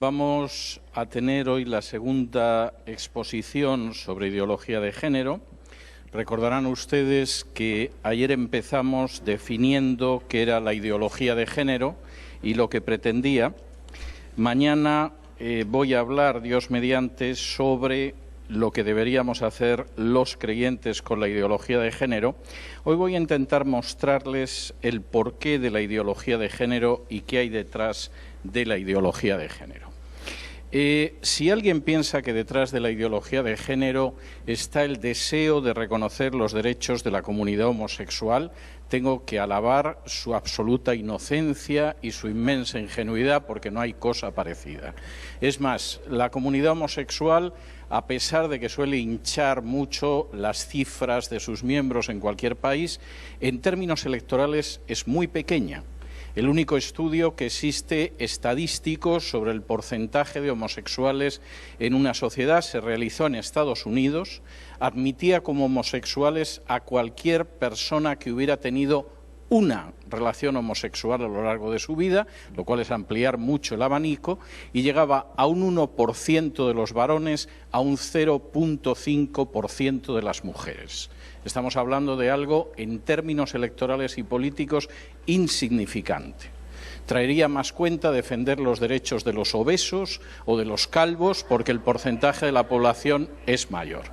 Vamos a tener hoy la segunda exposición sobre ideología de género. Recordarán ustedes que ayer empezamos definiendo qué era la ideología de género y lo que pretendía. Mañana voy a hablar, Dios mediante, sobre lo que deberíamos hacer los creyentes con la ideología de género. Hoy voy a intentar mostrarles el porqué de la ideología de género y qué hay detrás de la ideología de género. Si alguien piensa que detrás de la ideología de género está el deseo de reconocer los derechos de la comunidad homosexual, tengo que alabar su absoluta inocencia y su inmensa ingenuidad, porque no hay cosa parecida. Es más, la comunidad homosexual, a pesar de que suele hinchar mucho las cifras de sus miembros en cualquier país, en términos electorales es muy pequeña. El único estudio que existe estadístico sobre el porcentaje de homosexuales en una sociedad se realizó en Estados Unidos. Admitía como homosexuales a cualquier persona que hubiera tenido una relación homosexual a lo largo de su vida, lo cual es ampliar mucho el abanico, y llegaba a un 1% de los varones, a un 0,5% de las mujeres. Estamos hablando de algo, en términos electorales y políticos, insignificante. Traería más cuenta defender los derechos de los obesos o de los calvos, porque el porcentaje de la población es mayor.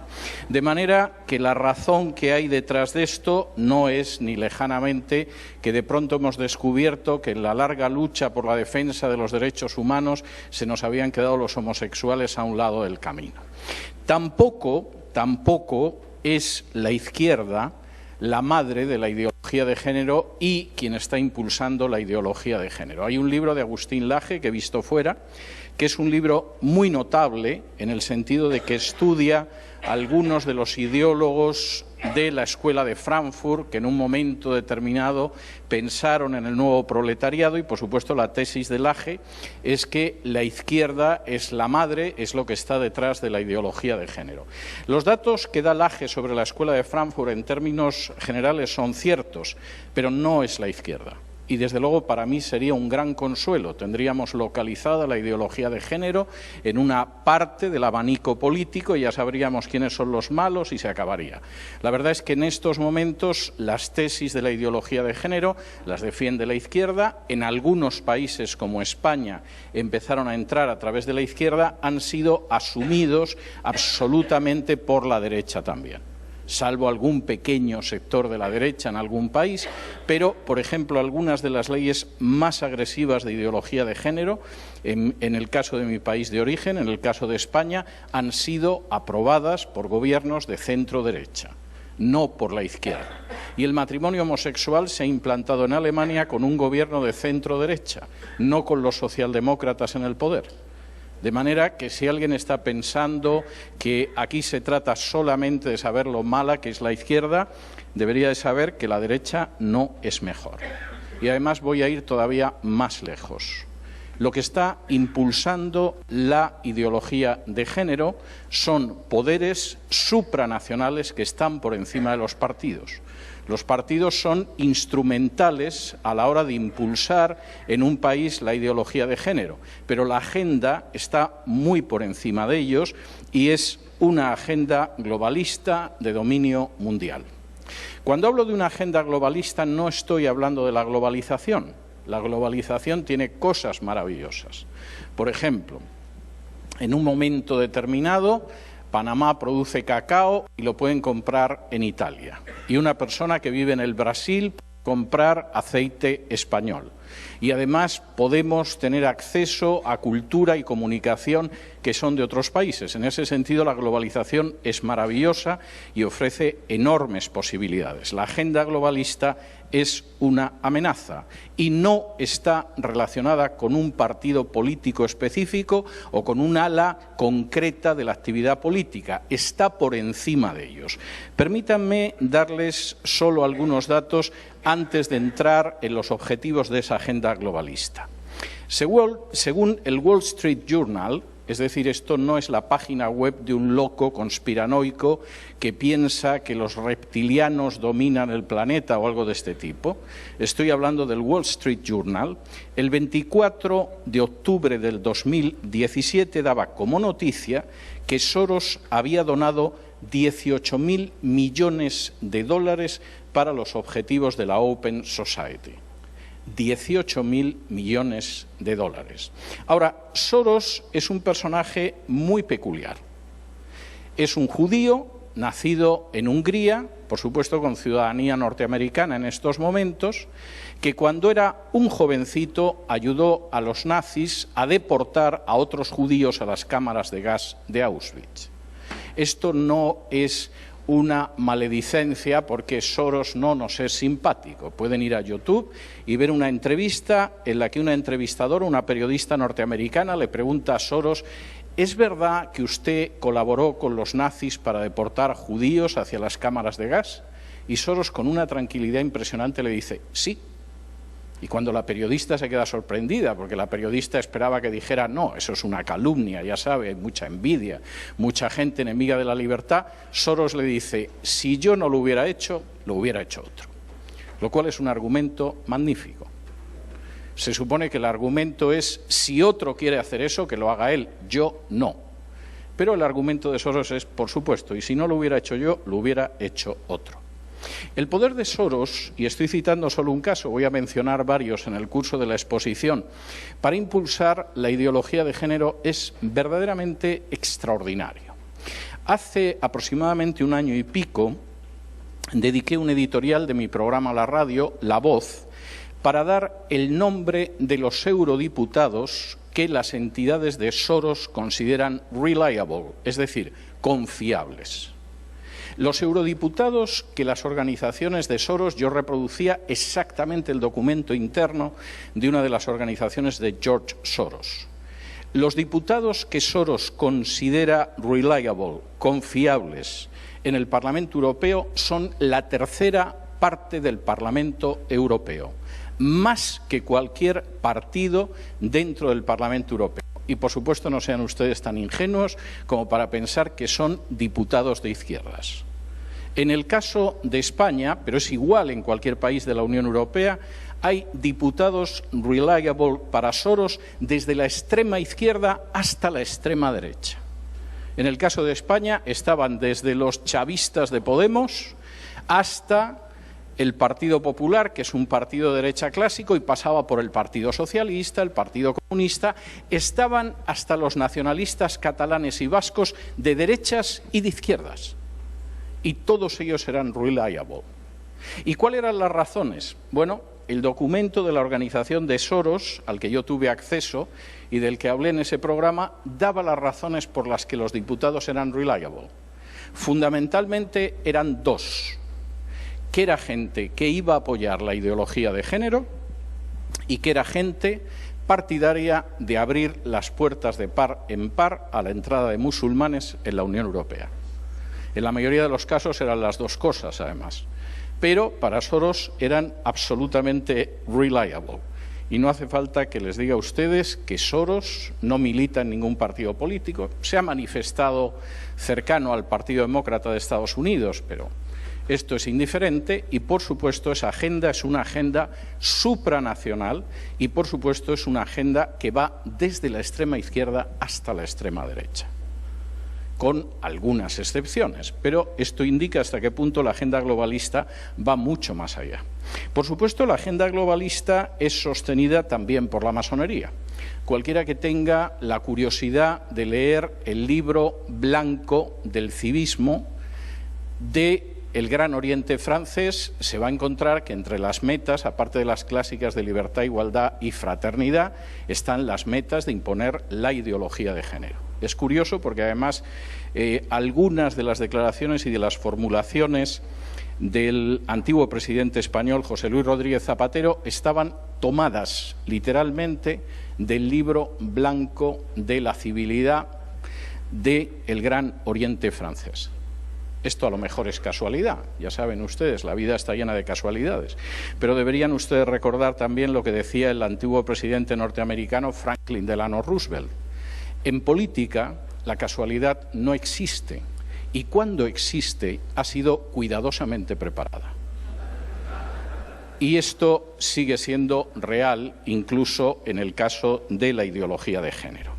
De manera que la razón que hay detrás de esto no es ni lejanamente que de pronto hemos descubierto que en la larga lucha por la defensa de los derechos humanos se nos habían quedado los homosexuales a un lado del camino. Tampoco es la izquierda la madre de la ideología de género y quien está impulsando la ideología de género. Hay un libro de Agustín Laje, que he visto fuera, que es un libro muy notable en el sentido de que estudia algunos de los ideólogos de la Escuela de Frankfurt, que en un momento determinado pensaron en el nuevo proletariado, y por supuesto la tesis de Laje es que la izquierda es la madre, es lo que está detrás de la ideología de género. Los datos que da Laje sobre la Escuela de Frankfurt en términos generales son ciertos, pero no es la izquierda. Y desde luego para mí sería un gran consuelo. Tendríamos localizada la ideología de género en una parte del abanico político y ya sabríamos quiénes son los malos y se acabaría. La verdad es que en estos momentos las tesis de la ideología de género las defiende la izquierda. En algunos países como España empezaron a entrar a través de la izquierda, han sido asumidos absolutamente por la derecha también, salvo algún pequeño sector de la derecha en algún país, pero, por ejemplo, algunas de las leyes más agresivas de ideología de género, en el caso de mi país de origen, en el caso de España, han sido aprobadas por gobiernos de centro-derecha, no por la izquierda. Y el matrimonio homosexual se ha implantado en Alemania con un gobierno de centro-derecha, no con los socialdemócratas en el poder. De manera que si alguien está pensando que aquí se trata solamente de saber lo mala que es la izquierda, debería de saber que la derecha no es mejor. Y además voy a ir todavía más lejos. Lo que está impulsando la ideología de género son poderes supranacionales que están por encima de los partidos. Los partidos son instrumentales a la hora de impulsar en un país la ideología de género, pero la agenda está muy por encima de ellos y es una agenda globalista de dominio mundial. Cuando hablo de una agenda globalista no estoy hablando de la globalización. La globalización tiene cosas maravillosas. Por ejemplo, en un momento determinado, Panamá produce cacao y lo pueden comprar en Italia. Y una persona que vive en el Brasil puede comprar aceite español. Y además podemos tener acceso a cultura y comunicación que son de otros países. En ese sentido, la globalización es maravillosa y ofrece enormes posibilidades. La agenda globalista es una amenaza y no está relacionada con un partido político específico o con un ala concreta de la actividad política, está por encima de ellos. Permítanme darles solo algunos datos antes de entrar en los objetivos de esa agenda globalista. Según el Wall Street Journal, Es decir, esto no es la página web de un loco conspiranoico que piensa que los reptilianos dominan el planeta o algo de este tipo. Estoy hablando del Wall Street Journal. El 24 de octubre del 2017 daba como noticia que Soros había donado 18.000 millones de dólares para los objetivos de la Open Society. 18.000 millones de dólares. Ahora, Soros es un personaje muy peculiar. Es un judío nacido en Hungría, por supuesto con ciudadanía norteamericana en estos momentos, que cuando era un jovencito ayudó a los nazis a deportar a otros judíos a las cámaras de gas de Auschwitz. Esto no es una maledicencia porque Soros no nos es simpático. Pueden ir a YouTube y ver una entrevista en la que una entrevistadora, una periodista norteamericana, le pregunta a Soros: ¿es verdad que usted colaboró con los nazis para deportar judíos hacia las cámaras de gas? Y Soros, con una tranquilidad impresionante, le dice: sí. Y cuando la periodista se queda sorprendida, porque la periodista esperaba que dijera: no, eso es una calumnia, ya sabe, hay mucha envidia, mucha gente enemiga de la libertad, Soros le dice: si yo no lo hubiera hecho otro. Lo cual es un argumento magnífico. Se supone que el argumento es: si otro quiere hacer eso, que lo haga él, yo no. Pero el argumento de Soros es: por supuesto, y si no lo hubiera hecho yo, lo hubiera hecho otro. El poder de Soros, y estoy citando solo un caso, voy a mencionar varios en el curso de la exposición, para impulsar la ideología de género es verdaderamente extraordinario. Hace aproximadamente un año y pico dediqué un editorial de mi programa La Radio, La Voz, para dar el nombre de los eurodiputados que las entidades de Soros consideran reliable, es decir, confiables. Los eurodiputados que las organizaciones de Soros, yo reproducía exactamente el documento interno de una de las organizaciones de George Soros. Los diputados que Soros considera reliable, confiables, en el Parlamento Europeo son la tercera parte del Parlamento Europeo, más que cualquier partido dentro del Parlamento Europeo. Y, por supuesto, no sean ustedes tan ingenuos como para pensar que son diputados de izquierdas. En el caso de España, pero es igual en cualquier país de la Unión Europea, hay diputados reliable para Soros desde la extrema izquierda hasta la extrema derecha. En el caso de España estaban desde los chavistas de Podemos hasta el Partido Popular, que es un partido de derecha clásico, y pasaba por el Partido Socialista, el Partido Comunista, estaban hasta los nacionalistas catalanes y vascos de derechas y de izquierdas. Y todos ellos eran reliable. ¿Y cuáles eran las razones? Bueno, el documento de la organización de Soros, al que yo tuve acceso y del que hablé en ese programa, daba las razones por las que los diputados eran reliable. Fundamentalmente eran dos: que era gente que iba a apoyar la ideología de género y que era gente partidaria de abrir las puertas de par en par a la entrada de musulmanes en la Unión Europea. En la mayoría de los casos eran las dos cosas, además. Pero para Soros eran absolutamente reliable. Y no hace falta que les diga a ustedes que Soros no milita en ningún partido político. Se ha manifestado cercano al Partido Demócrata de Estados Unidos, pero esto es indiferente y, por supuesto, esa agenda es una agenda supranacional y, por supuesto, es una agenda que va desde la extrema izquierda hasta la extrema derecha, con algunas excepciones, pero esto indica hasta qué punto la agenda globalista va mucho más allá. Por supuesto, la agenda globalista es sostenida también por la masonería. Cualquiera que tenga la curiosidad de leer el libro blanco del civismo de el Gran Oriente francés, se va a encontrar que entre las metas, aparte de las clásicas de libertad, igualdad y fraternidad, están las metas de imponer la ideología de género. Es curioso porque, además, algunas de las declaraciones y de las formulaciones del antiguo presidente español, José Luis Rodríguez Zapatero, estaban tomadas literalmente del libro blanco de la civilidad del Gran Oriente francés. Esto a lo mejor es casualidad, ya saben ustedes, la vida está llena de casualidades, pero deberían ustedes recordar también lo que decía el antiguo presidente norteamericano Franklin Delano Roosevelt. En política, la casualidad no existe y cuando existe ha sido cuidadosamente preparada. Y esto sigue siendo real incluso en el caso de la ideología de género.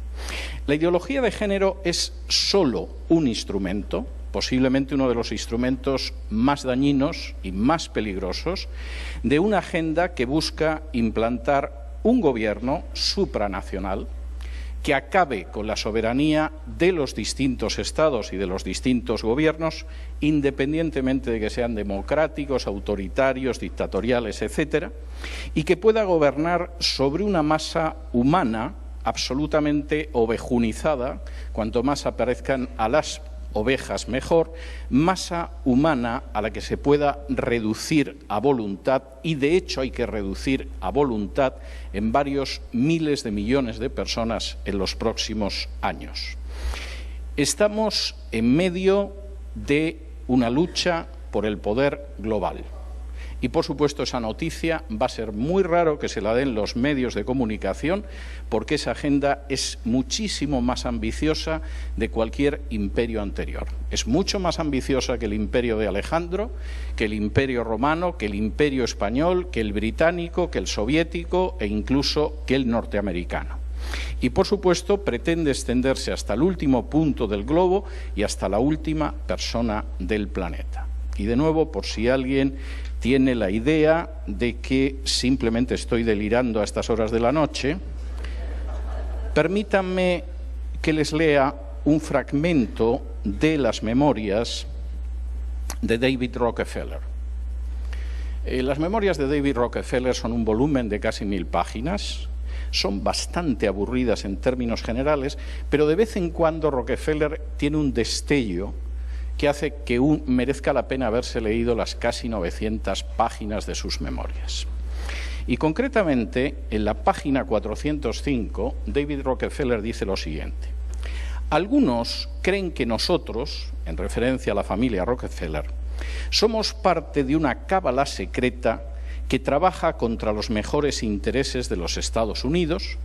La ideología de género es solo un instrumento, posiblemente uno de los instrumentos más dañinos y más peligrosos, de una agenda que busca implantar un gobierno supranacional que acabe con la soberanía de los distintos estados y de los distintos gobiernos, independientemente de que sean democráticos, autoritarios, dictatoriales, etcétera, y que pueda gobernar sobre una masa humana absolutamente ovejunizada, cuanto más aparezcan a las ovejas mejor, masa humana a la que se pueda reducir a voluntad, y de hecho hay que reducir a voluntad en varios miles de millones de personas en los próximos años. Estamos en medio de una lucha por el poder global. Y, por supuesto, esa noticia va a ser muy raro que se la den los medios de comunicación, porque esa agenda es muchísimo más ambiciosa de cualquier imperio anterior. Es mucho más ambiciosa que el imperio de Alejandro, que el imperio romano, que el imperio español, que el británico, que el soviético e incluso que el norteamericano. Y, por supuesto, pretende extenderse hasta el último punto del globo y hasta la última persona del planeta. Y, de nuevo, por si alguien tiene la idea de que simplemente estoy delirando a estas horas de la noche, permítanme que les lea un fragmento de las memorias de David Rockefeller. Las memorias de David Rockefeller son un volumen de casi 1000 páginas, son bastante aburridas en términos generales, pero de vez en cuando Rockefeller tiene un destello que hace que merezca la pena haberse leído las casi 900 páginas de sus memorias. Y concretamente, en la página 405, David Rockefeller dice lo siguiente: algunos creen que nosotros, en referencia a la familia Rockefeller, somos parte de una cábala secreta que trabaja contra los mejores intereses de los Estados Unidos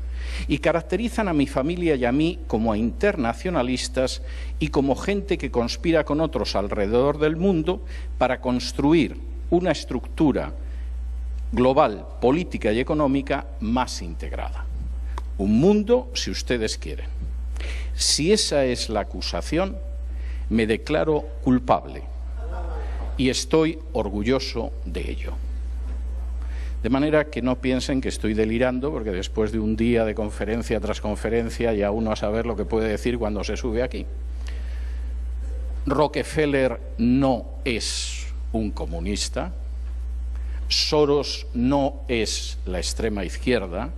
y caracterizan a mi familia y a mí como a internacionalistas y como gente que conspira con otros alrededor del mundo para construir una estructura global, política y económica más integrada. Un mundo, si ustedes quieren. Si esa es la acusación, me declaro culpable y estoy orgulloso de ello. De manera que no piensen que estoy delirando, porque después de un día de conferencia tras conferencia ya uno a saber lo que puede decir cuando se sube aquí. Rockefeller no es un comunista, Soros no es la extrema izquierda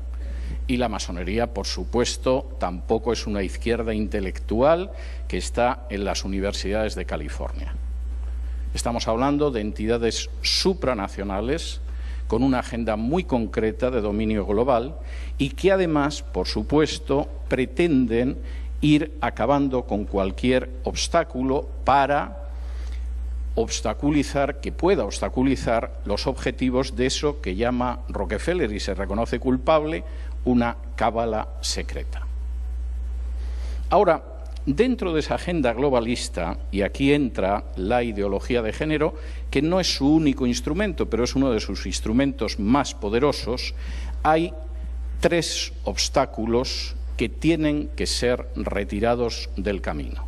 y la masonería, por supuesto, tampoco es una izquierda intelectual que está en las universidades de California. Estamos hablando de entidades supranacionales con una agenda muy concreta de dominio global y que además, por supuesto, pretenden ir acabando con cualquier obstáculo para que pueda obstaculizar los objetivos de eso que llama Rockefeller, y se reconoce culpable, una cábala secreta. Ahora, dentro de esa agenda globalista, y aquí entra la ideología de género, que no es su único instrumento, pero es uno de sus instrumentos más poderosos, hay 3 obstáculos que tienen que ser retirados del camino.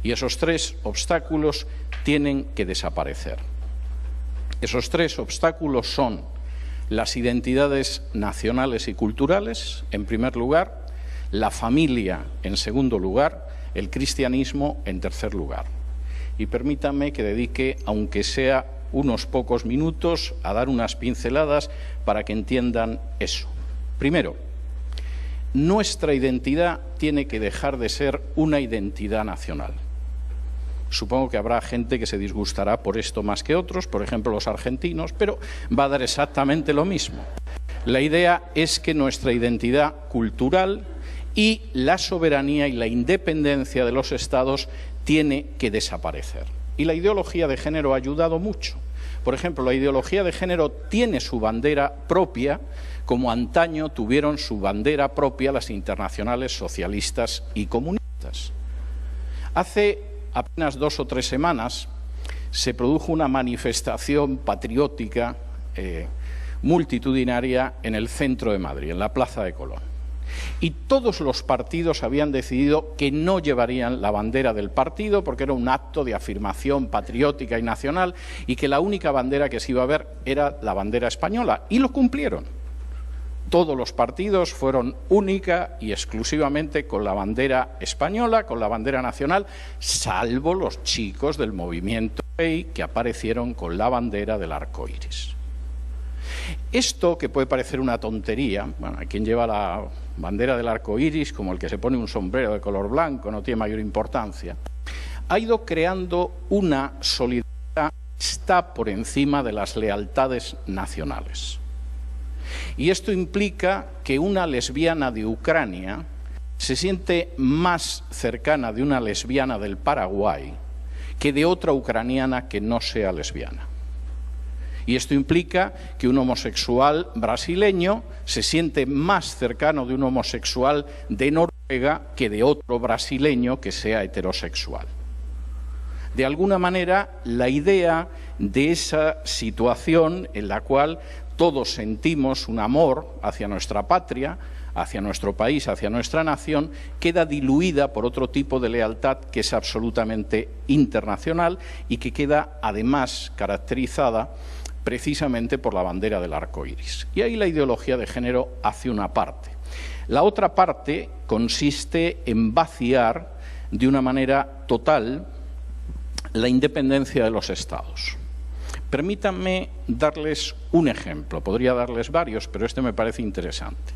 Y esos 3 obstáculos tienen que desaparecer. Esos 3 obstáculos son las identidades nacionales y culturales, en primer lugar, la familia, en segundo lugar, el cristianismo, en tercer lugar. Y permítanme que dedique, aunque sea unos pocos minutos, a dar unas pinceladas para que entiendan eso. Primero, nuestra identidad tiene que dejar de ser una identidad nacional. Supongo que habrá gente que se disgustará por esto más que otros, por ejemplo los argentinos, pero va a dar exactamente lo mismo. La idea es que nuestra identidad cultural y la soberanía y la independencia de los estados tiene que desaparecer. Y la ideología de género ha ayudado mucho, Por ejemplo, la ideología de género tiene su bandera propia, como antaño tuvieron su bandera propia las internacionales socialistas y comunistas. Hace apenas 2 o 3 semanas se produjo una manifestación patriótica multitudinaria en el centro de Madrid, en la Plaza de Colón. Y todos los partidos habían decidido que no llevarían la bandera del partido porque era un acto de afirmación patriótica y nacional y que la única bandera que se iba a ver era la bandera española. Y lo cumplieron. Todos los partidos fueron única y exclusivamente con la bandera española, con la bandera nacional, salvo los chicos del movimiento gay que aparecieron con la bandera del arco iris. Esto, que puede parecer una tontería, bueno, hay quien lleva la bandera del arco iris como el que se pone un sombrero de color blanco, no tiene mayor importancia, ha ido creando una solidaridad que está por encima de las lealtades nacionales. Y esto implica que una lesbiana de Ucrania se siente más cercana de una lesbiana del Paraguay que de otra ucraniana que no sea lesbiana. Y esto implica que un homosexual brasileño se siente más cercano de un homosexual de Noruega que de otro brasileño que sea heterosexual. De alguna manera, la idea de esa situación en la cual todos sentimos un amor hacia nuestra patria, hacia nuestro país, hacia nuestra nación, queda diluida por otro tipo de lealtad que es absolutamente internacional y que queda además caracterizada precisamente por la bandera del arco iris. Y ahí la ideología de género hace una parte. La otra parte consiste en vaciar de una manera total la independencia de los Estados. Permítanme darles un ejemplo, podría darles varios, pero este me parece interesante.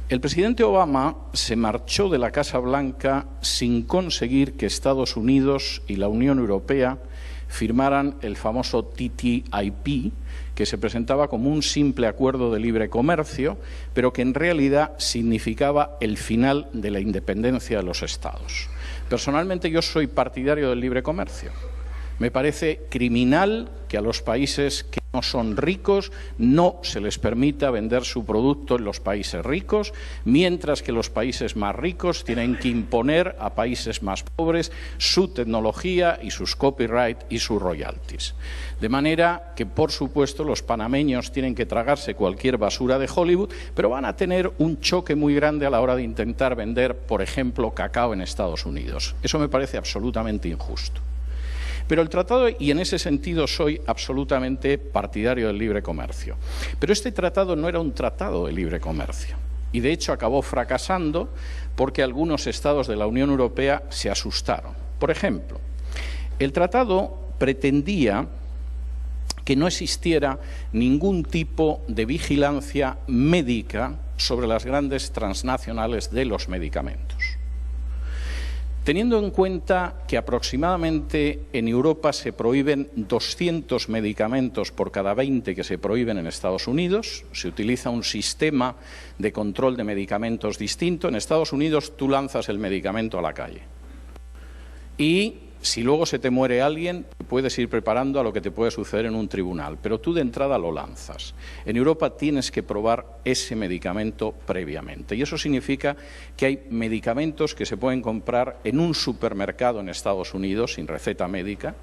El presidente Obama se marchó de la Casa Blanca sin conseguir que Estados Unidos y la Unión Europea firmaran el famoso TTIP, que se presentaba como un simple acuerdo de libre comercio, pero que en realidad significaba el final de la independencia de los Estados. Personalmente yo soy partidario del libre comercio. Me parece criminal que a los países que no son ricos no se les permita vender su producto en los países ricos, mientras que los países más ricos tienen que imponer a países más pobres su tecnología y sus copyright y sus royalties. De manera que, por supuesto, los panameños tienen que tragarse cualquier basura de Hollywood, pero van a tener un choque muy grande a la hora de intentar vender, por ejemplo, cacao en Estados Unidos. Eso me parece absolutamente injusto. Pero el tratado, y en ese sentido soy absolutamente partidario del libre comercio, pero este tratado no era un tratado de libre comercio y de hecho acabó fracasando porque algunos estados de la Unión Europea se asustaron. Por ejemplo, el tratado pretendía que no existiera ningún tipo de vigilancia médica sobre las grandes transnacionales de los medicamentos. Teniendo en cuenta que aproximadamente en Europa se prohíben 200 medicamentos por cada 20 que se prohíben en Estados Unidos, se utiliza un sistema de control de medicamentos distinto. En Estados Unidos tú lanzas el medicamento a la calle y si luego se te muere alguien, puedes ir preparando a lo que te puede suceder en un tribunal, pero tú de entrada lo lanzas. En Europa tienes que probar ese medicamento previamente y eso significa que hay medicamentos que se pueden comprar en un supermercado en Estados Unidos sin receta médica,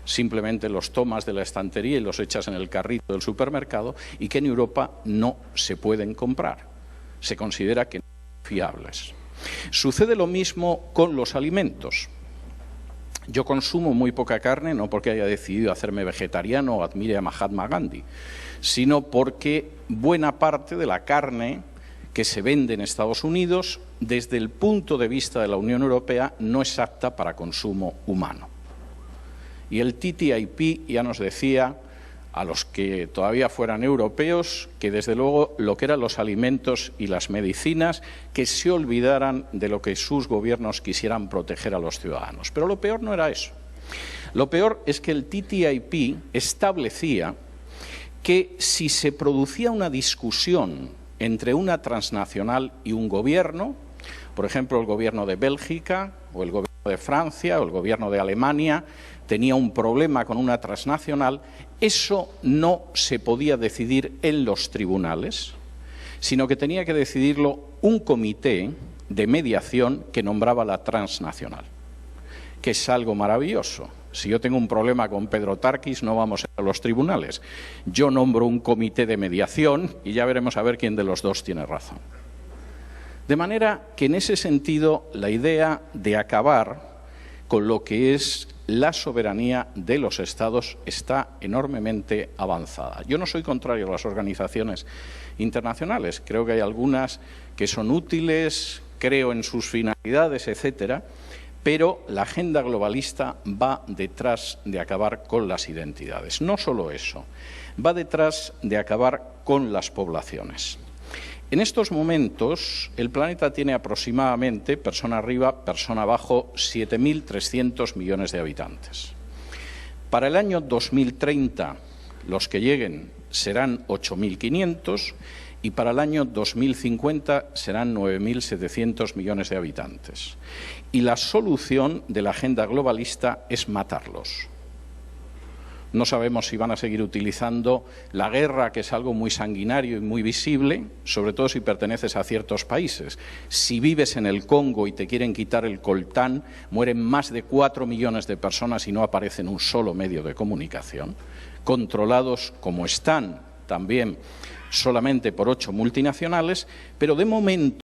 simplemente los tomas de la estantería y los echas en el carrito del supermercado y que en Europa no se pueden comprar. Se considera que no son fiables. Sucede lo mismo con los alimentos. Yo consumo muy poca carne, no porque haya decidido hacerme vegetariano o admire a Mahatma Gandhi, sino porque buena parte de la carne que se vende en Estados Unidos, desde el punto de vista de la Unión Europea, no es apta para consumo humano. Y el TTIP ya nos decía, a los que todavía fueran europeos, que desde luego lo que eran los alimentos y las medicinas, que se olvidaran de lo que sus gobiernos quisieran proteger a los ciudadanos. Pero lo peor no era eso. Lo peor es que el TTIP establecía que si se producía una discusión entre una transnacional y un gobierno, por ejemplo el gobierno de Bélgica o el gobierno de Francia o el gobierno de Alemania tenía un problema con una transnacional, eso no se podía decidir en los tribunales, sino que tenía que decidirlo un comité de mediación que nombraba la transnacional, que es algo maravilloso. Si yo tengo un problema con Pedro Tarquis, no vamos a los tribunales. Yo nombro un comité de mediación y ya veremos a ver quién de los dos tiene razón. De manera que en ese sentido la idea de acabar con lo que es la soberanía de los Estados está enormemente avanzada. Yo no soy contrario a las organizaciones internacionales, creo que hay algunas que son útiles, creo en sus finalidades, etcétera, pero la agenda globalista va detrás de acabar con las identidades. No solo eso, va detrás de acabar con las poblaciones. En estos momentos, el planeta tiene aproximadamente, persona arriba, persona abajo, 7.300 millones de habitantes. Para el año 2030, los que lleguen serán 8.500 y para el año 2050 serán 9.700 millones de habitantes. Y la solución de la agenda globalista es matarlos. No sabemos si van a seguir utilizando la guerra, que es algo muy sanguinario y muy visible, sobre todo si perteneces a ciertos países. Si vives en el Congo y te quieren quitar el coltán, mueren más de 4 millones de personas y no aparece en un solo medio de comunicación, controlados como están también solamente por 8 multinacionales, pero de momento